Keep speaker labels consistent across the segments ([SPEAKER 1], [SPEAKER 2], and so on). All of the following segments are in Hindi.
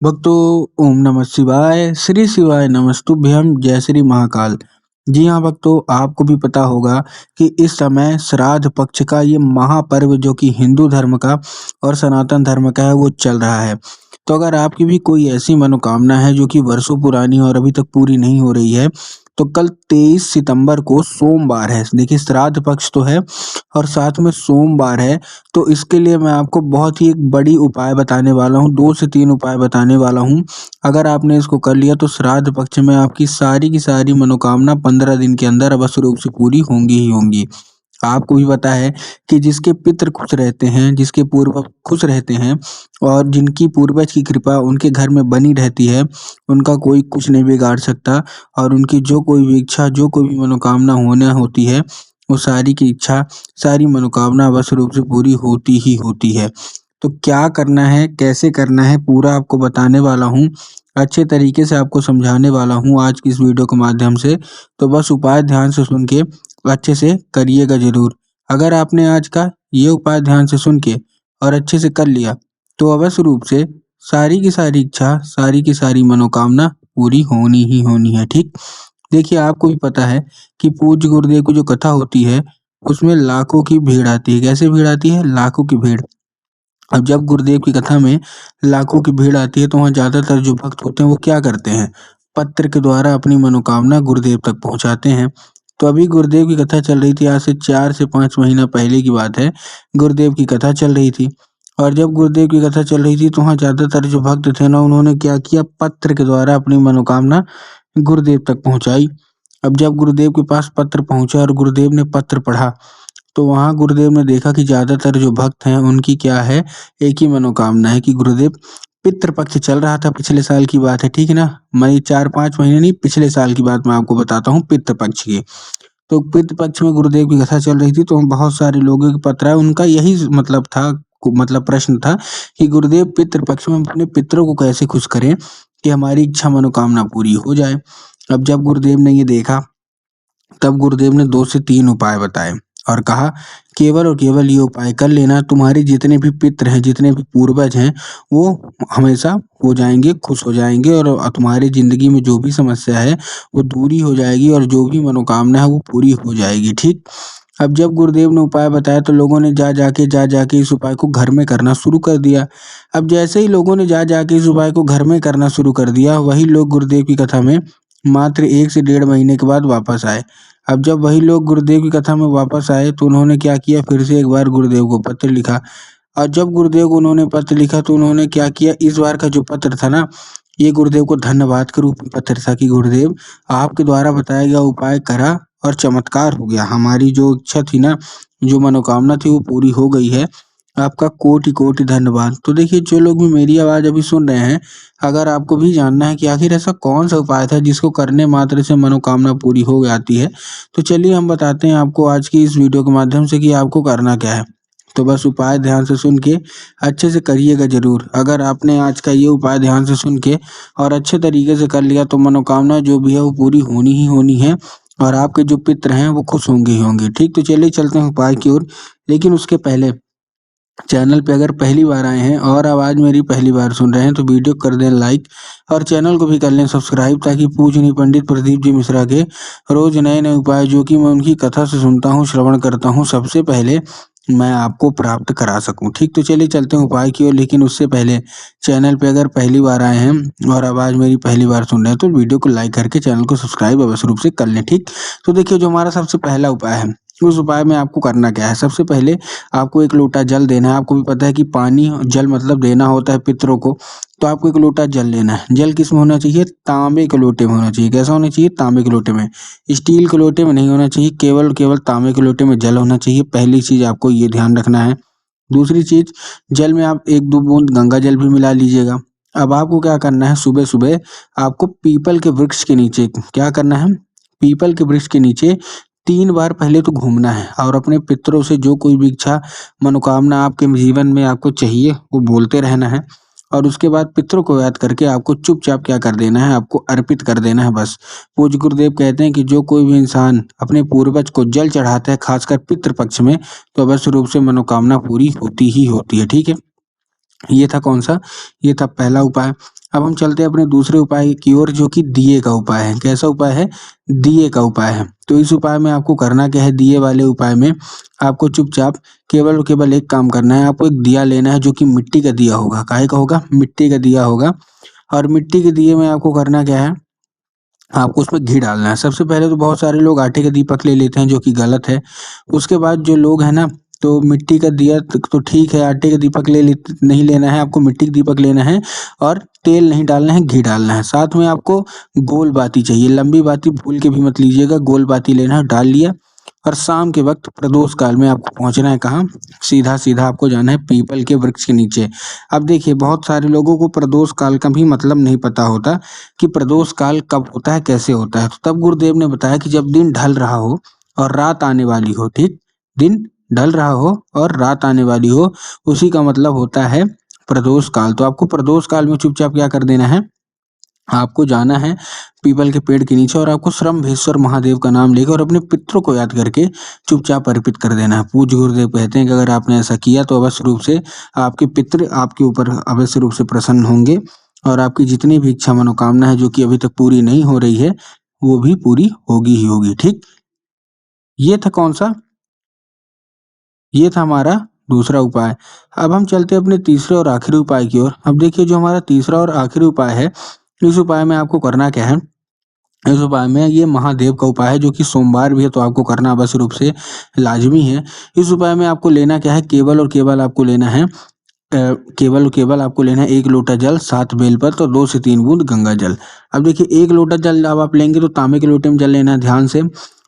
[SPEAKER 1] भक्तों, ओम नमः शिवाय, श्री शिवाय नमस्तुभ्यम, जय श्री महाकाल। जी हाँ भक्तों, आपको भी पता होगा कि इस समय श्राद्ध पक्ष का ये महापर्व जो कि हिंदू धर्म का और सनातन धर्म का है वो चल रहा है। तो अगर आपकी भी कोई ऐसी मनोकामना है जो कि वर्षों पुरानी और अभी तक पूरी नहीं हो रही है, तो कल 23 सितंबर को सोमवार है। देखिए, श्राद्ध पक्ष तो है और साथ में सोमवार है। तो इसके लिए मैं आपको बहुत ही एक बड़ी उपाय बताने वाला हूँ, 2 से 3 उपाय बताने वाला हूँ। अगर आपने इसको कर लिया तो श्राद्ध पक्ष में आपकी सारी की सारी मनोकामना 15 दिन के अंदर अवश्य रूप से पूरी होंगी ही होंगी। आपको भी पता है कि जिसके पितृ खुश रहते हैं, जिसके पूर्वज खुश रहते हैं और जिनकी पूर्वज की कृपा उनके घर में बनी रहती है, उनका कोई कुछ नहीं बिगाड़ सकता और उनकी जो कोई भी इच्छा, जो कोई भी मनोकामना होना होती है, वो सारी की इच्छा, सारी मनोकामना अवश्य रूप से पूरी होती ही होती है। तो क्या करना है, कैसे करना है, पूरा आपको बताने वाला हूँ। अच्छे तरीके से आपको समझाने वाला हूँ आज की इस वीडियो के माध्यम से। तो बस उपाय ध्यान से सुन के अच्छे से करिएगा ज़रूर। अगर आपने आज का ये उपाय ध्यान से सुन के और अच्छे से कर लिया, तो अवश्य रूप से सारी की सारी इच्छा, सारी की सारी मनोकामना पूरी होनी ही होनी है, ठीक? देखिए, आपको भी पता है कि पूज्य गुरुदेव की जो कथा होती है, उसमें लाखों की भीड़ आती है। कैसे भीड़ आती है? लाखों की भीड़। अब जब गुरुदेव की कथा में लाखों की भीड़ आती है, तो वहाँ ज़्यादातर जो भक्त होते हैं, वो क्या करते हैं? पत्र के द्वारा अपनी मनोकामना गुरुदेव तक पहुँचाते हैं। तो अभी गुरुदेव की कथा चल रही थी, आज से 4 से 5 महीना पहले की बात है। गुरुदेव की कथा चल रही थी और जब गुरुदेव की कथा चल रही थी, तो वहाँ ज़्यादातर जो भक्त थे ना, उन्होंने क्या किया? पत्र के द्वारा अपनी मनोकामना गुरुदेव तक पहुँचाई। अब जब गुरुदेव के पास पत्र पहुँचा और गुरुदेव ने पत्र पढ़ा, तो वहाँ गुरुदेव ने देखा कि ज़्यादातर जो भक्त हैं उनकी क्या है, एक ही मनोकामना है कि गुरुदेव, पितृ पक्ष चल रहा था, पिछले साल की बात है, ठीक है ना? मैं 4-5 महीने नहीं, पिछले साल की बात मैं आपको बताता हूँ पितृ पक्ष की। तो पितृ पक्ष में गुरुदेव की कथा चल रही थी, तो बहुत सारे लोगों के पत्र आए, उनका यही मतलब था, मतलब प्रश्न था कि गुरुदेव, पितृ पक्ष में हम अपने पितरों को कैसे खुश करें कि हमारी इच्छा मनोकामना पूरी हो जाए। अब जब गुरुदेव ने ये देखा, तब गुरुदेव ने 2 से 3 उपाय बताए और कहा, केवल और केवल ये उपाय कर लेना, तुम्हारे जितने भी पितृ हैं, जितने भी पूर्वज हैं, वो हमेशा हो जाएंगे, खुश हो जाएंगे और तुम्हारी जिंदगी में जो भी समस्या है वो दूरी हो जाएगी और जो भी मनोकामना है वो पूरी हो जाएगी, ठीक? अब जब गुरुदेव ने उपाय बताया, तो लोगों ने जा जाके इस उपाय को घर में करना शुरू कर दिया। अब जैसे ही लोगों ने जा जाके इस उपाय को घर में करना शुरू कर दिया, वही लोग गुरुदेव की कथा में मात्र 1 से 1.5 महीने के बाद वापस आए। अब जब वही लोग गुरुदेव की कथा में वापस आए, तो उन्होंने क्या किया, फिर से एक बार गुरुदेव को पत्र लिखा और जब गुरुदेव को उन्होंने पत्र लिखा, तो उन्होंने क्या किया, इस बार का जो पत्र था ना, ये गुरुदेव को धन्यवाद के रूप में पत्र था कि गुरुदेव, आपके द्वारा बताया गया उपाय करा और चमत्कार हो गया। हमारी जो इच्छा थी ना, जो मनोकामना थी, वो पूरी हो गई है। आपका कोटि-कोटि धन्यवाद। तो देखिए, जो लोग भी मेरी आवाज़ अभी सुन रहे हैं, अगर आपको भी जानना है कि आखिर ऐसा कौन-सा उपाय था जिसको करने मात्र से मनोकामना पूरी हो जाती है, तो चलिए हम बताते हैं आपको आज की इस वीडियो के माध्यम से कि आपको करना क्या है। तो बस उपाय ध्यान से सुन के अच्छे से करिएगा ज़रूर। अगर आपने आज का ये उपाय ध्यान से सुन के और अच्छे तरीके से कर लिया, तो मनोकामना जो भी है वो पूरी होनी ही होनी है और आपके जो पितृ हैं वो खुश होंगे ही होंगे। ठीक, तो चलिए चलते हैं उपाय की ओर। लेकिन उसके पहले चैनल पे अगर पहली बार आए हैं और आवाज़ मेरी पहली बार सुन रहे हैं, तो वीडियो कर दें लाइक और चैनल को भी कर लें सब्सक्राइब, ताकि पूजनीय पंडित प्रदीप जी मिश्रा के रोज़ नए नए उपाय जो कि मैं उनकी कथा से सुनता हूँ, श्रवण करता हूँ, सबसे पहले मैं आपको प्राप्त करा सकूँ। ठीक, तो चलिए चलते हैं उपाय की ओर। लेकिन उससे पहले चैनल पे अगर पहली बार आए हैं और आवाज़ मेरी पहली बार सुन रहे हैं, तो वीडियो को लाइक करके चैनल को सब्सक्राइब अवश्य रूप से कर लें। ठीक, तो देखिए, जो हमारा सबसे पहला उपाय है, उस उपाय में आपको करना क्या है? सबसे पहले आपको 1 लोटा जल देना है। आपको भी पता है कि पानी जल मतलब देना होता है पितरों को, तो आपको 1 लोटा जल लेना है। जल किस में होना चाहिए? तांबे के लोटे में होना चाहिए। कैसा होना चाहिए? तांबे के लोटे में। स्टील के लोटे में नहीं होना चाहिए, केवल तांबे के लोटे में जल होना चाहिए। पहली चीज़ आपको ये ध्यान रखना है। दूसरी चीज़, जल में आप 1-2 बूंद गंगा जल भी मिला लीजिएगा। अब आपको क्या करना है, सुबह-सुबह आपको पीपल के वृक्ष के नीचे क्या करना है? पीपल के वृक्ष के नीचे 3 बार पहले तो घूमना है और अपने पितरों से जो कोई भी इच्छा, मनोकामना आपके जीवन में आपको चाहिए, वो बोलते रहना है और उसके बाद पितरों को याद करके आपको चुपचाप क्या कर देना है, आपको अर्पित कर देना है बस। पूज्य गुरुदेव कहते हैं कि जो कोई भी इंसान अपने पूर्वज को जल चढ़ाता है, खासकर पितृ पक्ष में, तो अवश्य रूप से मनोकामना पूरी होती ही होती है। ठीक है? ये था कौन-सा? ये था पहला उपाय। अब हम चलते हैं अपने दूसरे उपाय की ओर, जो कि दिए का उपाय है। कैसा उपाय है? दिए का उपाय है। तो इस उपाय में आपको करना क्या है? दिए वाले उपाय में आपको चुपचाप केवल और केवल एक काम करना है। आपको एक दिया लेना है जो कि मिट्टी का दिया होगा। काहे का होगा? मिट्टी का दिया होगा। और मिट्टी के दिए में आपको करना क्या है? आपको उसमें घी डालना है। सबसे पहले तो बहुत सारे लोग आटे का दीपक ले लेते हैं, जो कि गलत है। उसके बाद जो लोग हैं ना, तो मिट्टी का दिया तो ठीक है, आटे का दीपक नहीं लेना है, आपको मिट्टी का दीपक लेना है। और तेल नहीं डालना है, घी डालना है। साथ में आपको गोल बाती चाहिए, लंबी बाती भूल के भी मत लीजिएगा, गोल बाती लेना है, डाल लिया। और शाम के वक्त प्रदोष काल में आपको पहुंचना है कहाँ? सीधा सीधा आपको जाना है पीपल के वृक्ष के नीचे। अब देखिए, बहुत सारे लोगों को प्रदोष काल का भी मतलब नहीं पता होता कि प्रदोष काल कब होता है, कैसे होता है। तो तब गुरुदेव ने बताया कि जब दिन ढल रहा हो और रात आने वाली हो, ठीक, दिन ढल रहा हो और रात आने वाली हो, उसी का मतलब होता है प्रदोष काल। तो आपको प्रदोष काल में चुपचाप क्या कर देना है? आपको जाना है पीपल के पेड़ के नीचे और आपको श्रम्भेश्वर महादेव का नाम लेकर और अपने पितरों को याद करके चुपचाप अर्पित कर देना है। पूज्य गुरुदेव कहते हैं कि अगर आपने ऐसा किया तो अवश्य रूप से आपके पितृ आपके ऊपर अवश्य रूप से प्रसन्न होंगे और आपकी जितनी भी इच्छा मनोकामना है जो कि अभी तक पूरी नहीं हो रही है, वो भी पूरी होगी ही होगी। ठीक, ये था कौन सा? ये था हमारा दूसरा उपाय। अब हम चलते हैं अपने तीसरे और आखिरी उपाय की ओर। अब देखिए, जो हमारा तीसरा और आखिरी उपाय है, इस उपाय में आपको करना क्या है? इस उपाय में ये महादेव का उपाय है, जो कि सोमवार भी है, तो आपको करना अवश्य रूप से लाजमी है। इस उपाय में आपको लेना क्या है? केवल और केवल आपको लेना है केवल और केवल आपको लेना है 1 लोटा जल, 7 बेलपत्र और 2 से 3 बूंद गंगा जल। अब देखिए, 1 लोटा जल अब आप लेंगे तो तांबे के लोटे में जल लेना है ध्यान से।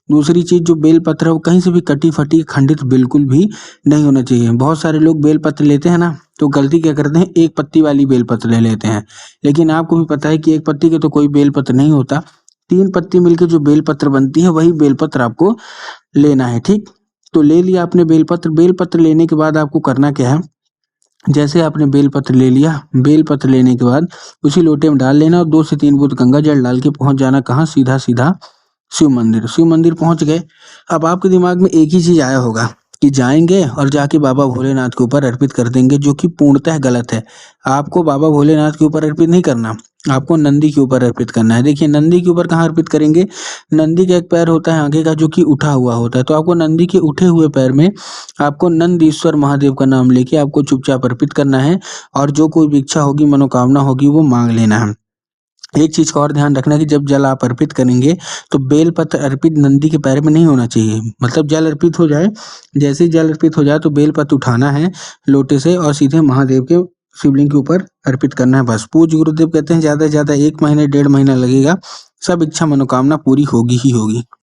[SPEAKER 1] दूसरी चीज, जो बेलपत्र है वो कहीं से भी कटी फटी खंडित बिल्कुल भी नहीं होना चाहिए। बहुत सारे लोग बेलपत्र लेते हैं ना, तो गलती क्या करते हैं? एक पत्ती वाली बेलपत्र ले लेते हैं। लेकिन आपको भी पता है कि एक पत्ती के तो कोई बेलपत्र नहीं होता। 3 पत्ती मिलकर जो बेलपत्र बनती है, वही बेलपत्र आपको लेना है। ठीक, तो ले लिया आपने बेलपत्र। बेलपत्र लेने के बाद आपको करना क्या है? जैसे आपने बेलपत्र ले लिया, बेलपत्र लेने के बाद उसी लोटे में डाल लेना और 2 से 3 बूंद गंगा जल डाल के पहुंच जाना कहाँ? सीधा सीधा शिव मंदिर। शिव मंदिर पहुंच गए। अब आपके दिमाग में एक ही चीज आया होगा कि जाएंगे और जाके बाबा भोलेनाथ के ऊपर अर्पित कर देंगे, जो कि पूर्णतः गलत है। आपको बाबा भोलेनाथ के ऊपर अर्पित नहीं करना, आपको नंदी के ऊपर अर्पित करना है। देखिए, नंदी के ऊपर कहाँ अर्पित करेंगे? नंदी का एक पैर होता है आगे का, जो कि उठा हुआ होता है। तो आपको नंदी के उठे हुए पैर में आपको नंदीश्वर महादेव का नाम लेके आपको चुपचाप अर्पित करना है और जो कोई भी इच्छा होगी, मनोकामना होगी, वो मांग लेना है। एक चीज का और ध्यान रखना कि जब जल आप अर्पित करेंगे तो बेलपत्र अर्पित नंदी के पैर में नहीं होना चाहिए। मतलब जल अर्पित हो जाए, जैसे ही जल अर्पित हो जाए तो बेलपत्र उठाना है लोटे से और सीधे महादेव के शिवलिंग के ऊपर अर्पित करना है, बस। पूज्य गुरुदेव कहते हैं ज्यादा से ज्यादा 1 महीने 1.5 महीना लगेगा, सब इच्छा मनोकामना पूरी होगी ही होगी।